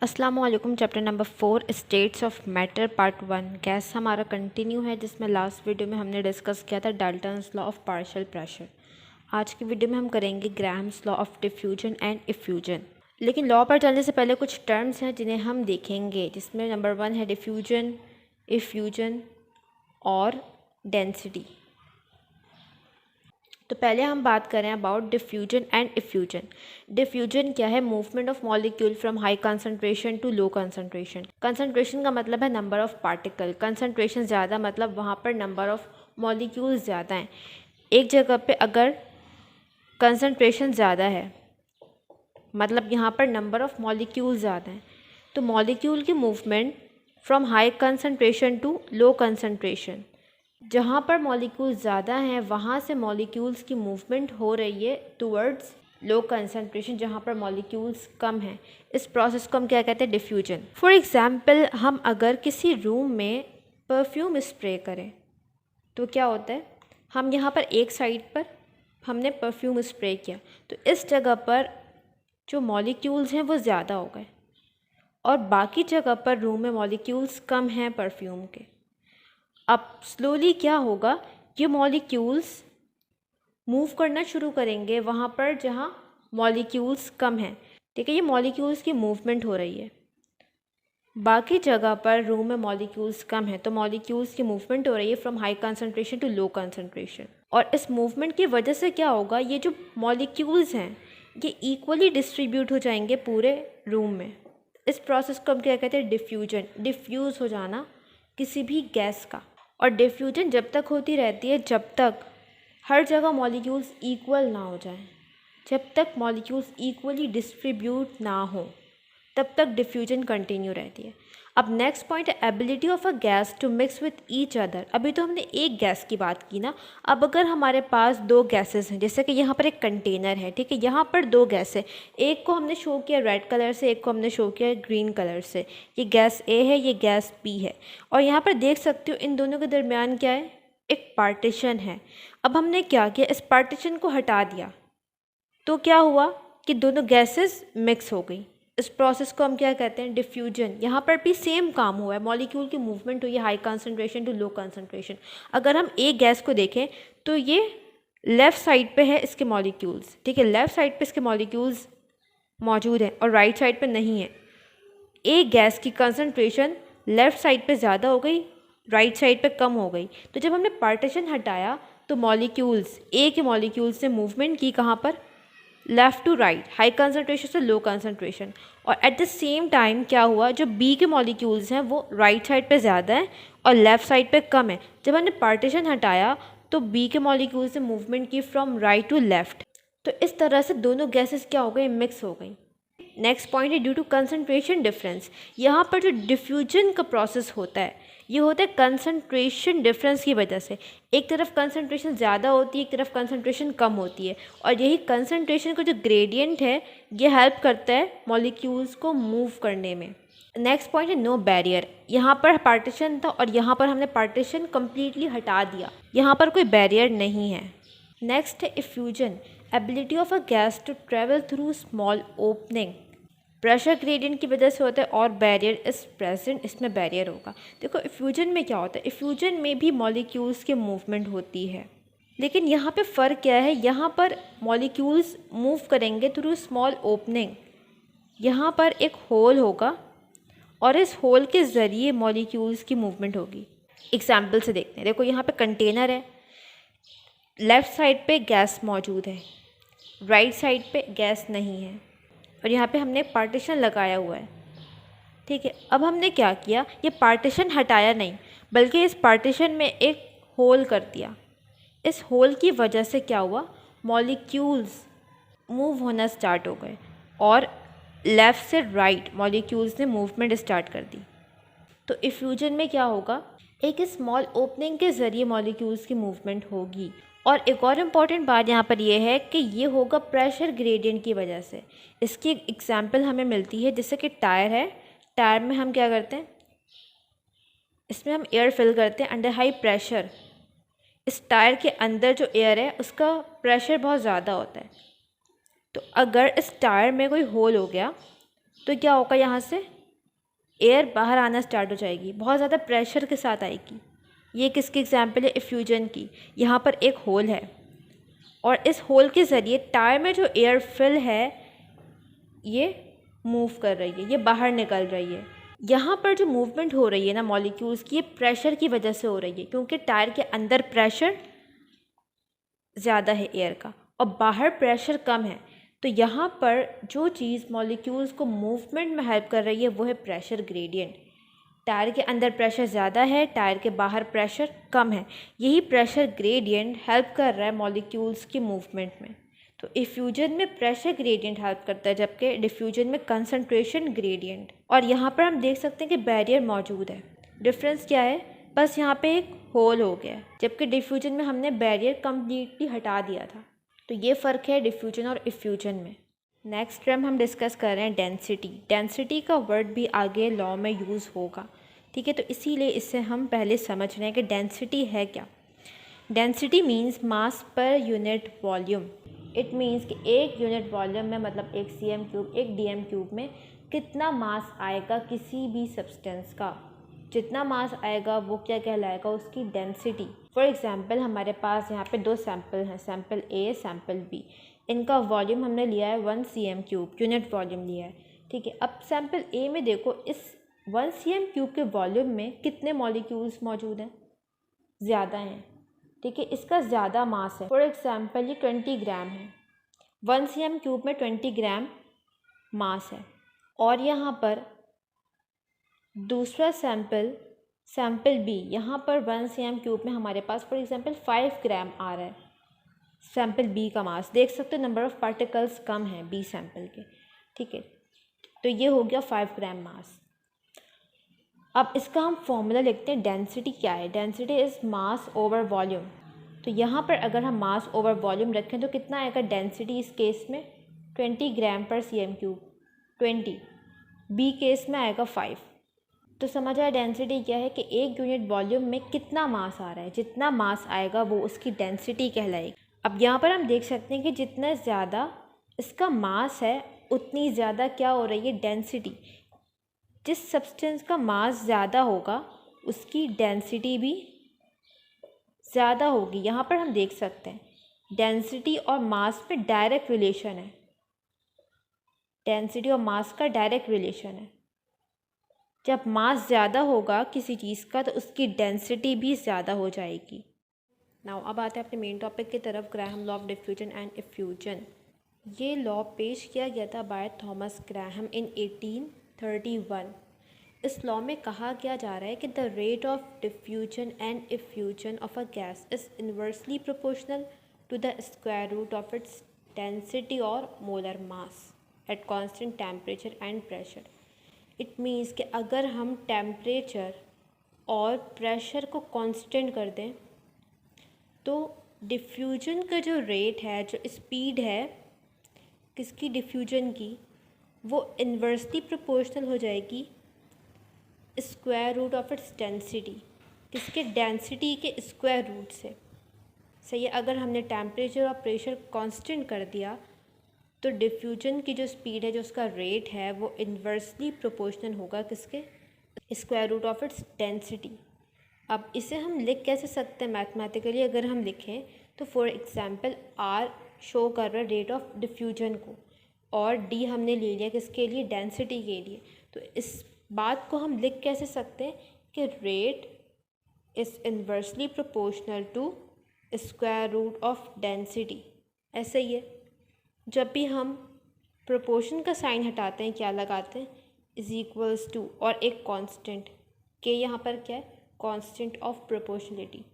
अस्सलाम वालेकुम। Chapter number 4 states of matter part 1 gas हमारा कंटिन्यू है, जिसमें लास्ट वीडियो में हमने डिस्कस किया था Dalton's law of partial pressure. आज की वीडियो में हम करेंगे Graham's law of diffusion and effusion. लेकिन लॉ पर चलने से पहले कुछ टर्म्स हैं जिन्हें हम देखेंगे, जिसमें नंबर 1 है डिफ्यूजन, इफ्यूजन और डेंसिटी। तो पहले हम बात करें about diffusion and effusion. Diffusion क्या है? Movement of molecule from high concentration to low concentration. Concentration का मतलब है नंबर ऑफ पार्टिकल, कंसंट्रेशन ज़्यादा मतलब वहाँ पर नंबर ऑफ मॉलिक्यूल ज़्यादा हैं। एक जगह पे अगर कंसंट्रेशन ज़्यादा है मतलब यहाँ पर नंबर ऑफ मॉलिक्यूल ज़्यादा हैं, तो मॉलिक्यूल की movement from high concentration to low concentration, जहाँ पर मॉलिक्यूल्स ज़्यादा हैं वहाँ से मॉलिक्यूल्स की मूवमेंट हो रही है टूवर्ड्स लो कंसंट्रेशन जहाँ पर मॉलिक्यूल्स कम हैं। इस प्रोसेस को हम क्या कहते हैं? डिफ्यूजन। फॉर एग्ज़ाम्पल, हम अगर किसी रूम में परफ्यूम स्प्रे करें तो क्या होता है, हम यहाँ पर एक साइड पर हमने परफ्यूम स्प्रे किया तो इस जगह पर जो मॉलिक्यूल्स हैं वो ज़्यादा हो गए और बाकी जगह पर रूम में मॉलिक्यूल्स कम हैं परफ्यूम के। अब स्लोली क्या होगा, ये मॉलिक्यूल्स मूव करना शुरू करेंगे वहाँ पर जहाँ मॉलिक्यूल्स कम हैं। ठीक है, ये मॉलिक्यूल्स की मूवमेंट हो रही है। बाकी जगह पर रूम में मॉलिक्यूल्स कम हैं तो मॉलिक्यूल्स की मूवमेंट हो रही है from high concentration to low concentration. और इस मूवमेंट की वजह से क्या होगा, ये जो मॉलिक्यूल्स हैं ये इक्वली डिस्ट्रीब्यूट हो जाएंगे पूरे रूम में। इस प्रोसेस को हम क्या कहते हैं? डिफ्यूजन। डिफ्यूज़ हो जाना किसी भी गैस का। और डिफ्यूजन जब तक होती रहती है जब तक हर जगह मॉलिक्यूल्स इक्वल ना हो जाएं, जब तक मॉलिक्यूल्स इक्वली डिस्ट्रीब्यूट ना हो तब तक डिफ्यूजन कंटिन्यू रहती है। अब नेक्स्ट पॉइंट है ability of a gas to mix with each other. अभी तो हमने एक गैस की बात की ना, अब अगर हमारे पास दो गैसेस हैं, जैसे कि यहाँ पर एक कंटेनर है, ठीक है, यहाँ पर दो गैस है, एक को हमने शो किया रेड कलर से, एक को हमने शो किया ग्रीन कलर से। ये गैस ए है, ये गैस बी है, और यहाँ पर देख सकते हो इन दोनों के दरमियान क्या है? एक पार्टीशन है। अब हमने क्या किया, इस पार्टीशन को हटा दिया तो क्या हुआ कि दोनों गैसेस मिक्स हो गई। इस प्रोसेस को हम क्या कहते हैं? डिफ्यूजन। यहाँ पर भी सेम काम हुआ है, मॉलिक्यूल की मूवमेंट हुई है high concentration to low concentration. अगर हम एक गैस को देखें तो ये लेफ़्ट साइड पे है इसके मॉलिक्यूल्स, ठीक है, लेफ़्ट साइड पे इसके मॉलिक्यूल्स मौजूद हैं और राइट साइड पे नहीं है। एक गैस की कंसंट्रेशन लेफ़्ट साइड पे ज़्यादा हो गई, राइट साइड पे कम हो गई। तो जब हमने पार्टीशन हटाया तो मॉलिक्यूल्स, ए के मॉलिक्यूल्स ने मूवमेंट की कहाँ पर? Left to right, high concentration से लो कंसंट्रेशन। और एट द सेम टाइम क्या हुआ, जो बी के मॉलिक्यूल्स हैं वो राइट साइड पे ज़्यादा हैं और लेफ़्ट साइड पे कम है। जब हमने पार्टीशन हटाया तो बी के मॉलिक्यूल्स ने मूवमेंट की फ्रॉम राइट टू लेफ़्ट। तो इस तरह से दोनों गैसेस क्या हो गई? मिक्स हो गई। नेक्स्ट पॉइंट है ड्यू टू कंसंट्रेशन डिफरेंस। यहाँ पर जो डिफ्यूजन का प्रोसेस होता है ये होता है कंसंट्रेशन डिफरेंस की वजह से। एक तरफ कंसंट्रेशन ज़्यादा होती है, एक तरफ कंसंट्रेशन कम होती है, और यही कंसंट्रेशन का जो ग्रेडियंट है ये हेल्प करता है मॉलिक्यूल्स को मूव करने में। नेक्स्ट पॉइंट है नो बैरियर। यहाँ पर पार्टीशन था और यहाँ पर हमने पार्टीशन कम्प्लीटली हटा दिया, यहाँ पर कोई बैरियर नहीं है। नेक्स्ट है effusion. Ability of a gas to travel through small opening. Pressure gradient की वजह से होता है और बैरियर इज प्रेजेंट, इसमें बैरियर होगा। देखो इफ्यूजन में क्या होता है, इफ्यूजन में भी मॉलिक्यूल्स की मूवमेंट होती है, लेकिन यहाँ पे फ़र्क क्या है, यहाँ पर मॉलिक्यूल्स मूव करेंगे थ्रू स्मॉल ओपनिंग। यहाँ पर एक होल होगा और इस होल के ज़रिए मॉलिक्यूल्स की मूवमेंट होगी। एग्जाम्पल से देखते हैं। देखो यहाँ पे कंटेनर है, लेफ़्ट साइड पे गैस मौजूद है, राइट साइड पे गैस नहीं है, और यहाँ पे हमने पार्टीशन लगाया हुआ है, ठीक है। अब हमने क्या किया, ये पार्टीशन हटाया नहीं बल्कि इस पार्टीशन में एक होल कर दिया। इस होल की वजह से क्या हुआ, मॉलिक्यूल्स मूव होना स्टार्ट हो गए और लेफ़्ट से राइट मॉलिक्यूल्स ने मूवमेंट स्टार्ट कर दी। तो इफ्यूजन में क्या होगा, एक स्मॉल ओपनिंग के ज़रिए मॉलिक्यूल्स की मूवमेंट होगी। और एक और इम्पॉर्टेंट बात यहाँ पर यह है कि ये होगा प्रेशर ग्रेडियंट की वजह से। इसकी एग्जांपल हमें मिलती है, जैसे कि टायर है, टायर में हम क्या करते हैं, इसमें हम एयर फिल करते हैं अंडर हाई प्रेशर। इस टायर के अंदर जो एयर है उसका प्रेशर बहुत ज़्यादा होता है, तो अगर इस टायर में कोई होल हो गया तो क्या होगा, यहाँ से एयर बाहर आना स्टार्ट हो जाएगी, बहुत ज़्यादा प्रेशर के साथ आएगी। ये किसकी एग्जाम्पल है? इफ्यूजन की। यहाँ पर एक होल है और इस होल के ज़रिए टायर में जो एयर फिल है ये मूव कर रही है, ये बाहर निकल रही है। यहाँ पर जो मूवमेंट हो रही है ना मॉलिक्यूल्स की, ये प्रेशर की वजह से हो रही है, क्योंकि टायर के अंदर प्रेशर ज़्यादा है एयर का और बाहर प्रेशर कम है। तो यहाँ पर जो चीज़ मॉलिक्यूल्स को मूवमेंट में हेल्प कर रही है वो है प्रेशर ग्रेडियंट। टायर के अंदर प्रेशर ज़्यादा है, टायर के बाहर प्रेशर कम है। यही प्रेशर ग्रेडियंट हेल्प कर रहा है मॉलिक्यूल्स की मूवमेंट में। तो इफ्यूजन में प्रेशर ग्रेडियंट हेल्प करता है, जबकि डिफ्यूजन में कंसंट्रेशन ग्रेडियंट। और यहाँ पर हम देख सकते हैं कि बैरियर मौजूद है। डिफरेंस क्या है? बस यहाँ पे एक होल हो गया है, जबकि डिफ्यूजन में हमने बैरियर कम्प्लीटली हटा दिया था। तो ये फ़र्क है डिफ्यूजन और इफ्यूजन में। नेक्स्ट टर्म हम डिस्कस कर रहे हैं डेंसिटी। डेंसिटी का वर्ड भी आगे लॉ में यूज़ होगा, ठीक है। तो इसीलिए इससे हम पहले समझ रहे हैं कि डेंसिटी है क्या। Density means mass per unit volume. It means कि एक यूनिट वॉल्यूम में, मतलब एक cm3 एक dm3 में कितना मास आएगा किसी भी सब्सटेंस का, जितना मास आएगा वो क्या कहलाएगा? उसकी डेंसिटी। फॉर एग्जांपल हमारे पास यहाँ पे दो सैंपल हैं, सैंपल ए, सैंपल बी। इनका वॉल्यूम हमने लिया है 1 cm3, यूनिट वॉल्यूम लिया है, ठीक है। अब सैंपल ए में देखो, इस 1 cm3 के वॉल्यूम में कितने मॉलिक्यूल्स मौजूद हैं? ज़्यादा हैं, ठीक है। इसका ज़्यादा मास है। फॉर एग्जांपल ये 20 ग्राम है, 1 cm3 में 20 ग्राम मास है। और यहाँ पर दूसरा सैंपल बी, यहाँ पर 1 cm3 में हमारे पास फॉर एग्जांपल 5 ग्राम आ रहा है। सैंपल बी का मास देख सकते हो, नंबर ऑफ़ पार्टिकल्स कम हैं बी सैंपल के, ठीक है। तो ये हो गया 5 ग्राम मास। अब इसका हम फॉर्मूला लिखते हैं। डेंसिटी क्या है? Density is mass over volume. तो यहाँ पर अगर हम मास ओवर वॉल्यूम रखें तो कितना आएगा डेंसिटी इस केस में? 20 ग्राम पर cm3, 20। बी केस में आएगा 5। तो समझ आया डेंसिटी क्या है कि एक यूनिट वॉल्यूम में कितना मास आ रहा है, जितना मास आएगा वो उसकी डेंसिटी कहलाएगी। अब यहाँ पर हम देख सकते हैं कि जितना ज़्यादा इसका मास है उतनी ज़्यादा क्या हो रही है? डेंसिटी। जिस सब्सटेंस का मास ज़्यादा होगा उसकी डेंसिटी भी ज़्यादा होगी। यहाँ पर हम देख सकते हैं डेंसिटी और मास में डायरेक्ट रिलेशन है। डेंसिटी और मास का डायरेक्ट रिलेशन है। जब मास ज़्यादा होगा किसी चीज़ का तो उसकी डेंसिटी भी ज़्यादा हो जाएगी। नाउ अब आते हैं अपने मेन टॉपिक की तरफ, Graham law of diffusion and effusion. ये लॉ पेश किया गया था बाय थॉमस ग्राहम इन 1831। इस लॉ में कहा क्या जा रहा है कि the rate of diffusion and effusion of a gas is inversely proportional to the square root of its density और molar mass at constant temperature and pressure. It means कि अगर हम टेम्परेचर और प्रेशर को कांस्टेंट कर दें तो diffusion का जो रेट है, जो स्पीड है किसकी? डिफ्यूजन की, वो इन्वर्सली प्रोपोर्शनल हो जाएगी square root of its density. किसके? डेंसिटी के स्क्वायर रूट से। सही है। अगर हमने टेम्परेचर और प्रेशर कांस्टेंट कर दिया तो डिफ्यूजन की जो स्पीड है, जो उसका रेट है, वो इन्वर्सली प्रोपोर्शनल होगा किसके? Square root of its density. अब इसे हम लिख कैसे सकते हैं मैथमेटिकली? अगर हम लिखें तो फॉर एग्जांपल आर शो कर रहा है रेट ऑफ डिफ्यूजन को और डी हमने ले लिया किसके लिए? डेंसिटी के लिए। तो इस बात को हम लिख कैसे सकते हैं कि rate is inversely proportional to square root of density. ऐसे ही है, जब भी हम प्रोपोर्शन का साइन हटाते हैं क्या लगाते हैं? इज इक्वल्स टू और एक कांस्टेंट के, यहाँ पर क्या है? Constant of proportionality,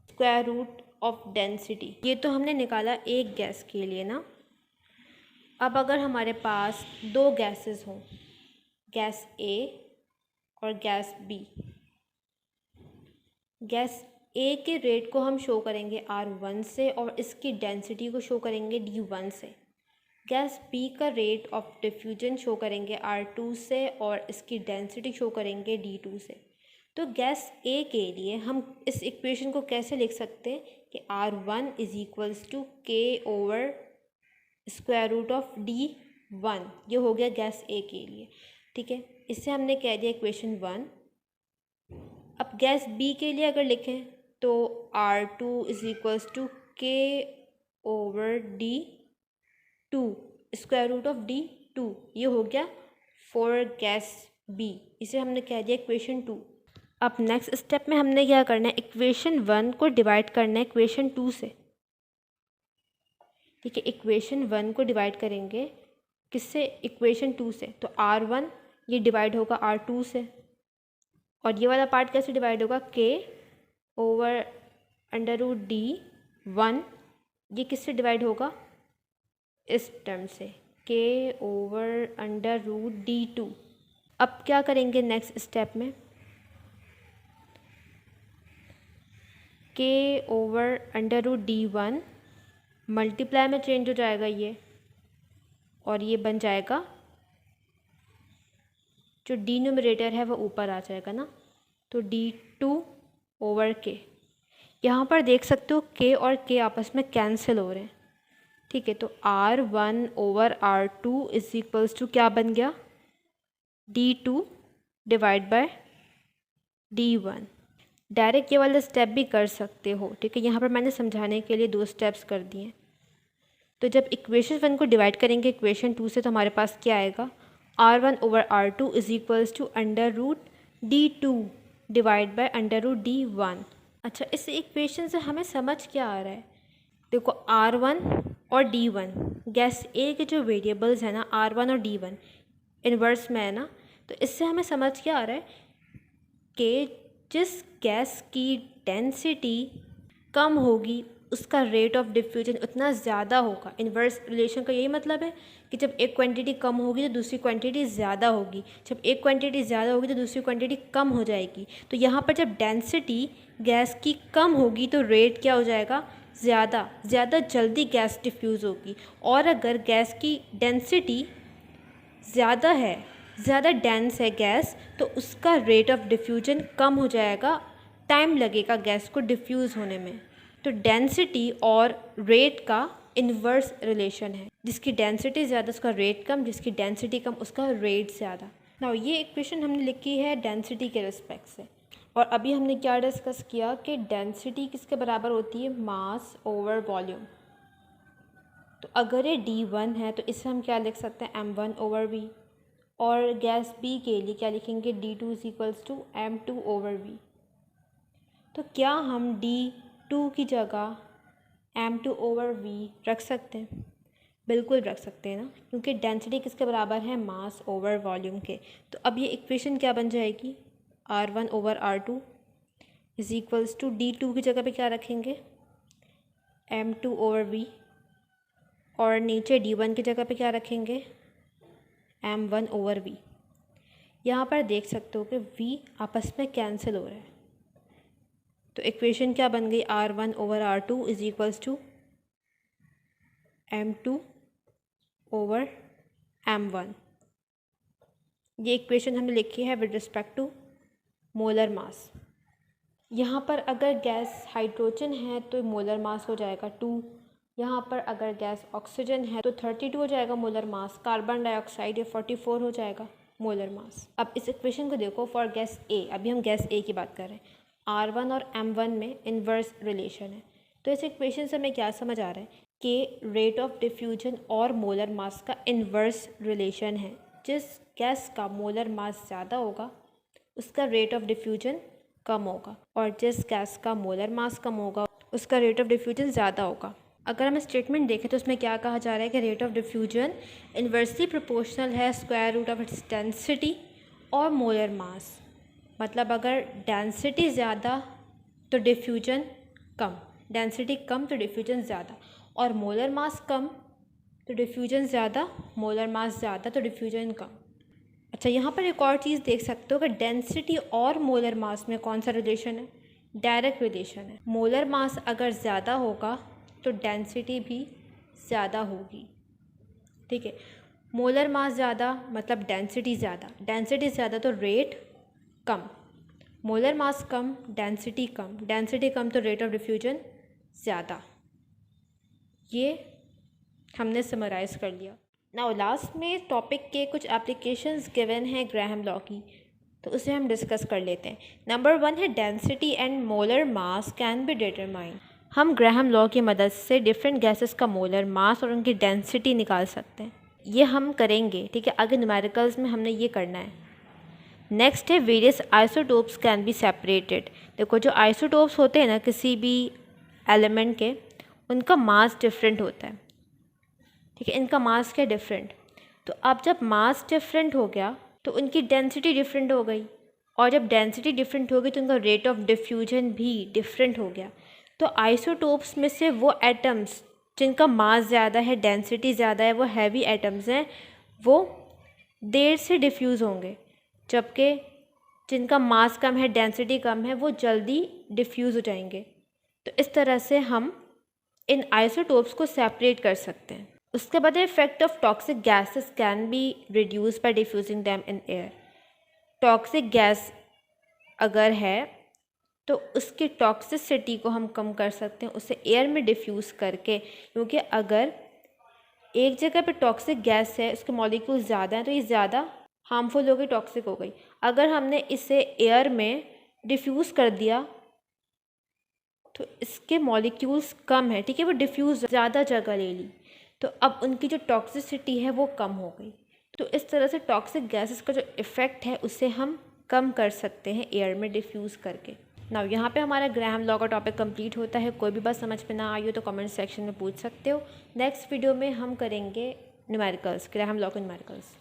square root of density. ये तो हमने निकाला एक गैस के लिए ना। अब अगर हमारे पास दो गैसेस हों, गैस ए और गैस बी, गैस ए के रेट को हम शो करेंगे R1 से और इसकी डेंसिटी को शो करेंगे D1 से। गैस बी का रेट ऑफ डिफ्यूजन शो करेंगे R2 से और इसकी डेंसिटी शो करेंगे D2 से। तो गैस ए के लिए हम इस इक्वेशन को कैसे लिख सकते हैं कि R1 is equals to K over square root of D1। ये हो गया गैस ए के लिए, ठीक है। इसे हमने कह दिया इक्वेशन 1। अब गैस बी के लिए अगर लिखें तो R2 is equals to K over D two square root of D2। ये हो गया फॉर गैस बी, इसे हमने कह दिया इक्वेशन 2। अब नेक्स्ट स्टेप में हमने क्या करना है, इक्वेशन 1 को डिवाइड करना है इक्वेशन 2 से। ठीक है, इक्वेशन 1 को डिवाइड करेंगे किससे, इक्वेशन 2 से। तो R1 ये डिवाइड होगा R2 से, और ये वाला पार्ट कैसे डिवाइड होगा, के ओवर अंडर रूट D1, ये किससे डिवाइड होगा, इस टर्म से, के ओवर अंडर रूट D2। अब क्या करेंगे नेक्स्ट स्टेप में, K over under root D1 multiply में चेंज हो जाएगा ये, और ये बन जाएगा, जो डिनोमिनेटर है वो ऊपर आ जाएगा ना, तो D2 ओवर के। यहाँ पर देख सकते हो के और के आपस में कैंसिल हो रहे हैं। ठीक है, तो R1 over R2 is equals to क्या बन गया, D2 divide bye D1। Direct ये वाला स्टेप भी कर सकते हो। ठीक है, यहाँ पर मैंने समझाने के लिए 2 स्टेप्स कर दिए। तो जब इक्वेशन 1 को डिवाइड करेंगे इक्वेशन 2 से, तो हमारे पास क्या आएगा, R1 over R2 is equals to under root D2 divide by under root D1। अच्छा, इस इक्वेशन से हमें समझ क्या आ रहा है, देखो R1 और D1 गैस ए के जो वेरिएबल्स हैं ना, R1 और D1 इन्वर्स में है ना, तो इससे हमें समझ क्या आ रहा है कि जिस गैस की डेंसिटी कम होगी उसका रेट ऑफ डिफ्यूजन उतना ज़्यादा होगा। इन्वर्स रिलेशन का यही मतलब है कि जब एक क्वांटिटी कम होगी तो दूसरी क्वांटिटी ज़्यादा होगी, जब एक क्वांटिटी ज़्यादा होगी तो दूसरी क्वांटिटी कम हो जाएगी। तो यहाँ पर जब डेंसिटी गैस की कम होगी तो रेट क्या हो जाएगा, ज़्यादा जल्दी गैस डिफ्यूज़ होगी। और अगर गैस की डेंसिटी ज़्यादा है, ज़्यादा डेंस है गैस, तो उसका रेट ऑफ डिफ्यूजन कम हो जाएगा, टाइम लगेगा गैस को डिफ्यूज़ होने में। तो डेंसिटी और रेट का इन्वर्स रिलेशन है, जिसकी डेंसिटी ज़्यादा उसका रेट कम, जिसकी डेंसिटी कम उसका रेट ज़्यादा। नाउ ये इक्वेशन हमने लिखी है डेंसिटी के रिस्पेक्ट से। और अभी हमने क्या डिस्कस किया कि डेंसिटी किसके बराबर होती है, मास ओवर वॉल्यूम। तो अगर ये D1 है तो इसे हम क्या लिख सकते हैं, M1 ओवर V। और गैस B के लिए क्या लिखेंगे, D2 is equals to M2 over V। तो क्या हम D2 की जगह M2 ओवर V रख सकते हैं, बिल्कुल रख सकते हैं ना, क्योंकि डेंसिटी किसके बराबर है, मास ओवर वॉल्यूम के। तो अब ये इक्वेशन क्या बन जाएगी, R1 over R2 is equals to D2 की जगह पे क्या रखेंगे, M2 ओवर V, और नीचे D1 की जगह पे क्या रखेंगे, M1 ओवर V। यहाँ पर देख सकते हो कि V आपस में कैंसिल हो रहा है, तो इक्वेशन क्या बन गई, R1 over R2 is equals to M2 over M1। ये इक्वेशन हमने लिखी है with respect to molar mass. यहाँ पर अगर गैस हाइड्रोजन है तो मोलर मास हो जाएगा 2। यहाँ पर अगर गैस ऑक्सीजन है तो 32 हो जाएगा मोलर मास। कार्बन डाइऑक्साइड या 44 हो जाएगा मोलर मास। अब इस इक्वेशन को देखो फॉर गैस ए, अभी हम गैस ए की बात कर रहे हैं। R1 और M1 में इन्वर्स रिलेशन है, तो इस इक्वेशन से हमें क्या समझ आ रहा है कि रेट ऑफ डिफ्यूजन और मोलर मास का इन्वर्स रिलेशन है। जिस गैस का मोलर मास ज़्यादा होगा उसका रेट ऑफ डिफ्यूजन कम होगा, और जिस गैस का मोलर मास कम होगा उसका रेट ऑफ डिफ्यूजन ज़्यादा होगा। अगर हम स्टेटमेंट देखें तो उसमें क्या कहा जा रहा है कि rate of diffusion inversely proportional है square root of its density और मोलर मास। मतलब अगर डेंसिटी ज़्यादा तो डिफ्यूजन कम, डेंसिटी कम तो डिफ्यूजन ज़्यादा, और मोलर मास कम तो डिफ्यूजन ज़्यादा, मोलर मास ज़्यादा तो डिफ्यूजन कम। अच्छा, यहाँ पर एक और चीज़ देख सकते हो कि डेंसिटी और मोलर मास में कौन सा रिलेशन है, डायरेक्ट रिलेशन है। मोलर मास अगर ज़्यादा होगा तो डेंसिटी भी ज़्यादा होगी। ठीक है, मोलर मास ज़्यादा मतलब डेंसिटी ज़्यादा, डेंसिटी ज़्यादा तो रेट कम, मोलर मास कम डेंसिटी कम, डेंसिटी कम तो रेट ऑफ डिफ्यूजन ज़्यादा। ये हमने समराइज़ कर लिया। नाउ लास्ट में टॉपिक के कुछ एप्लीकेशंस गिवन है ग्राहम लॉ की, तो उसे हम डिस्कस कर लेते हैं। नंबर 1 है density and molar mass can be determined. हम ग्राहम लॉ की मदद से डिफरेंट गैसेस का मोलर मास और उनकी डेंसिटी निकाल सकते हैं। ये हम करेंगे, ठीक है, आगे न्यूमेरिकल्स में हमने ये करना है। नेक्स्ट है various isotopes can be separated. देखो जो आइसोटोप्स होते हैं ना किसी भी एलिमेंट के, उनका मास डिफरेंट होता है, ठीक है, इनका मास क्या डिफरेंट। तो अब जब मास डिफरेंट हो गया तो उनकी डेंसिटी डिफरेंट हो गई, और जब डेंसिटी डिफरेंट हो गई तो उनका रेट ऑफ डिफ्यूजन भी डिफरेंट हो गया। तो आइसोटोप्स में से वो एटम्स जिनका मास ज़्यादा है, डेंसिटी ज़्यादा है, वो हैवी एटम्स हैं, वो देर से डिफ्यूज़ होंगे, जबकि जिनका मास कम है, डेंसिटी कम है, वो जल्दी डिफ्यूज़ हो जाएंगे। तो इस तरह से हम इन आइसोटोप्स को सेपरेट कर सकते हैं। उसके बाद effect of toxic gases can be reduce by diffusing them in air. Toxic gas अगर है तो उसकी टॉक्सिसिटी को हम कम कर सकते हैं उसे एयर में डिफ्यूज़ करके, क्योंकि अगर एक जगह पे टॉक्सिक गैस है, उसके मॉलिक्यूल ज़्यादा हैं, तो ये ज़्यादा हार्मफुल हो गई, टॉक्सिक हो गई। अगर हमने इसे एयर में डिफ्यूज़ कर दिया तो इसके मॉलिक्यूल्स कम है, ठीक है, वो डिफ्यूज़ ज़्यादा जगह ले ली, तो अब उनकी जो टॉक्सिसिटी है वो कम हो गई। तो इस तरह से टॉक्सिक गैसेस का जो इफ़ेक्ट है उसे हम कम कर सकते हैं एयर में डिफ्यूज़ करके। नाउ यहाँ पे हमारा ग्राहम लॉ का टॉपिक कंप्लीट होता है। कोई भी बात समझ में ना आई हो तो कमेंट सेक्शन में पूछ सकते हो। नेक्स्ट वीडियो में हम करेंगे न्यूमेरिकल्स, ग्राहम लॉ के न्यूमेरिकल्स।